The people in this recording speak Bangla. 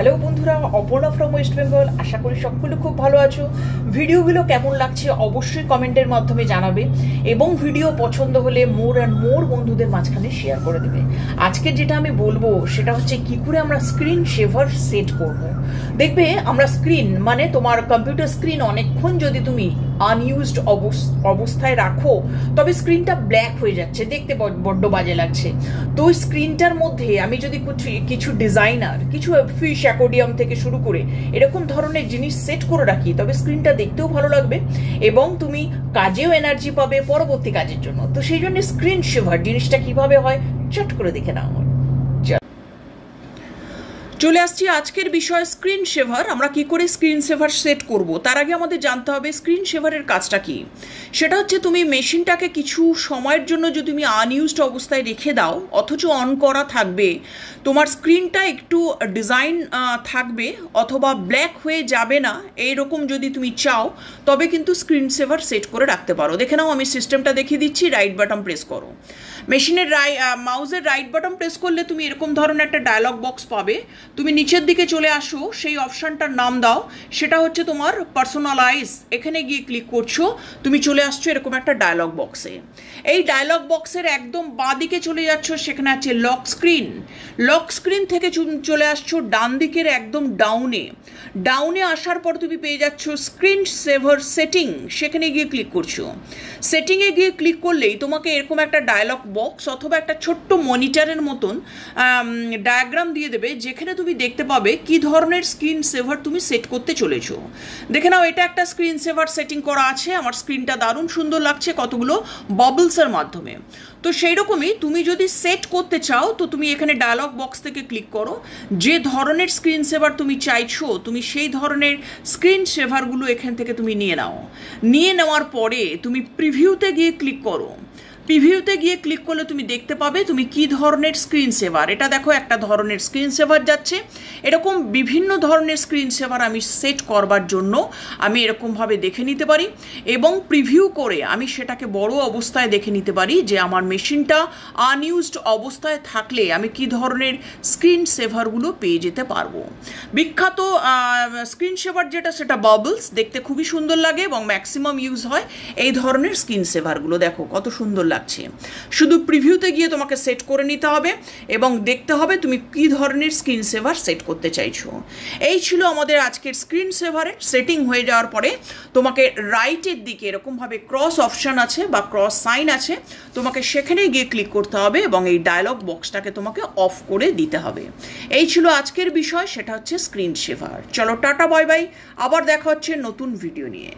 হ্যালো বন্ধুরা, অপর্ণা ফ্রম ওয়েস্ট বেঙ্গল। আশা করি সকলে খুব ভালো আছো। ভিডিওগুলো কেমন লাগছে অবশ্যই কমেন্টের মাধ্যমে জানাবে এবং ভিডিও পছন্দ হলে মোর অ্যান্ড মোর বন্ধুদের মাঝখানে শেয়ার করে দেবে। আজকে যেটা আমি বলবো সেটা হচ্ছে কি করে আমরা স্ক্রিন সেভার সেট করব। দেখবে আমরা স্ক্রিন মানে তোমার কম্পিউটার স্ক্রিন অনেকক্ষণ যদি তুমি আনইউজড অবস্থায় রাখো তবে স্ক্রিনটা ব্ল্যাক হয়ে যাচ্ছে, দেখতে বড্ড বাজে লাগছে। তো ওই স্ক্রিনটার মধ্যে আমি যদি কিছু ডিজাইনার, কিছু ফিশ অ্যাকোডিয়াম থেকে শুরু করে এরকম ধরনের জিনিস সেট করে রাখি তবে স্ক্রিনটা দেখতেও ভালো লাগবে এবং তুমি কাজেও এনার্জি পাবে পরবর্তী কাজের জন্য। তো সেই জন্য স্ক্রিন সেভার জিনিসটা কিভাবে হয় চট করে দেখে নাও। চলে আসছি আজকের বিষয় স্ক্রিন সেভার। আমরা কি করে স্ক্রিন সেভার সেট করব তার আগে আমাদের জানতে হবে স্ক্রিন সেভারের কাজটা কি। সেটা হচ্ছে তুমি মেশিনটাকে কিছু সময়ের জন্য যদি তুমি আনইউজড অবস্থায় রেখে দাও অথচ অন করা থাকবে, তোমার স্ক্রিনটা একটু ডিজাইন থাকবে অথবা ব্ল্যাক হয়ে যাবে না, এইরকম যদি তুমি চাও তবে কিন্তু স্ক্রিন সেভার সেট করে রাখতে পারো। দেখে নাও, আমি সিস্টেমটা দেখিয়ে দিচ্ছি। রাইট বাটন প্রেস করো, মেশিনের মাউসের রাইট বাটন প্রেস করলে তুমি এরকম ধরনের একটা ডায়লগ বক্স পাবে। তুমি নিচের দিকে চলে আসো, সেই অপশানটার নাম দাও, সেটা হচ্ছে তোমার পার্সোনালাইজ। এখানে গিয়ে ক্লিক করছো, তুমি চলে আসছো এরকম একটা ডায়লগ বক্সে। এই ডায়লগ বক্সের একদম বাঁ দিকে চলে যাচ্ছ, সেখানে আছে লক স্ক্রিন। লক স্ক্রিন থেকে চলে আসছো ডান দিকের একদম ডাউনে আসার পর তুমি পেয়ে যাচ্ছ স্ক্রিন সেভার সেটিং। সেখানে গিয়ে ক্লিক করছো। সেটিংয়ে গিয়ে ক্লিক করলেই তোমাকে এরকম একটা ডায়লগ বক্স অথবা একটা ছোট্ট মনিটরের মতন ডায়াগ্রাম দিয়ে দেবে, যেখানে তুমি দেখতে পাবে কি ধরনের স্ক্রিন সেভার তুমি সেট করতে চলেছো। দেখে নাও, এটা একটা স্ক্রিন সেভার সেটিং করা আছে। আমার স্ক্রিনটা দারুণ সুন্দর লাগছে কতগুলো বাবলসের মাধ্যমে। তো সেই রকমই তুমি যদি সেট করতে চাও তো তুমি এখানে ডায়লগ বক্স থেকে ক্লিক করো, যে ধরনের স্ক্রিন সেভার তুমি চাইছো তুমি সেই ধরনের স্ক্রিন সেভারগুলো এখান থেকে তুমি নিয়ে নেওয়ার পরে তুমি প্রিভিউতে গিয়ে ক্লিক করো। প্রিভিউতে গিয়ে ক্লিক করলে তুমি দেখতে পাবে তুমি কি ধরনের স্ক্রিন সেভার। এটা দেখো, একটা ধরনের স্ক্রিন সেভার যাচ্ছে। এরকম বিভিন্ন ধরনের স্ক্রিন সেভার আমি সেট করবার জন্য আমি এরকমভাবে দেখে নিতে পারি এবং প্রিভিউ করে আমি সেটাকে বড় অবস্থায় দেখে নিতে পারি যে আমার মেশিনটা আনইউজড অবস্থায় থাকলে আমি কি ধরনের স্ক্রিন সেভারগুলো পেয়ে যেতে পারবো। বিখ্যাত স্ক্রিন সেভার যেটা সেটা বাবলস, দেখতে খুবই সুন্দর লাগে এবং ম্যাক্সিমাম ইউজ হয় এই ধরনের স্ক্রিন সেভারগুলো। দেখো কত সুন্দর লাগছে। শুধু প্রিভিউতে গিয়ে তোমাকে সেট করে নিতে হবে এবং দেখতে হবে তুমি কি ধরনের স্ক্রিন সেভার সেট করতে চাইছো। এই ছিল আমাদের আজকের স্ক্রিন সেভারের সেটিং। হয়ে যাওয়ার পরে তোমাকে রাইটের দিকে এরকমভাবে ক্রস অপশন আছে বা ক্রস সাইন আছে, তোমাকে সেখানে গিয়ে ক্লিক করতে হবে এবং এই ডায়লগ বক্সটাকে তোমাকে অফ করে দিতে হবে। এই ছিল আজকের বিষয়, সেটা হচ্ছে স্ক্রিন সেভার। চলো টাটা, বাই বাই, আবার দেখা হচ্ছে নতুন ভিডিও নিয়ে।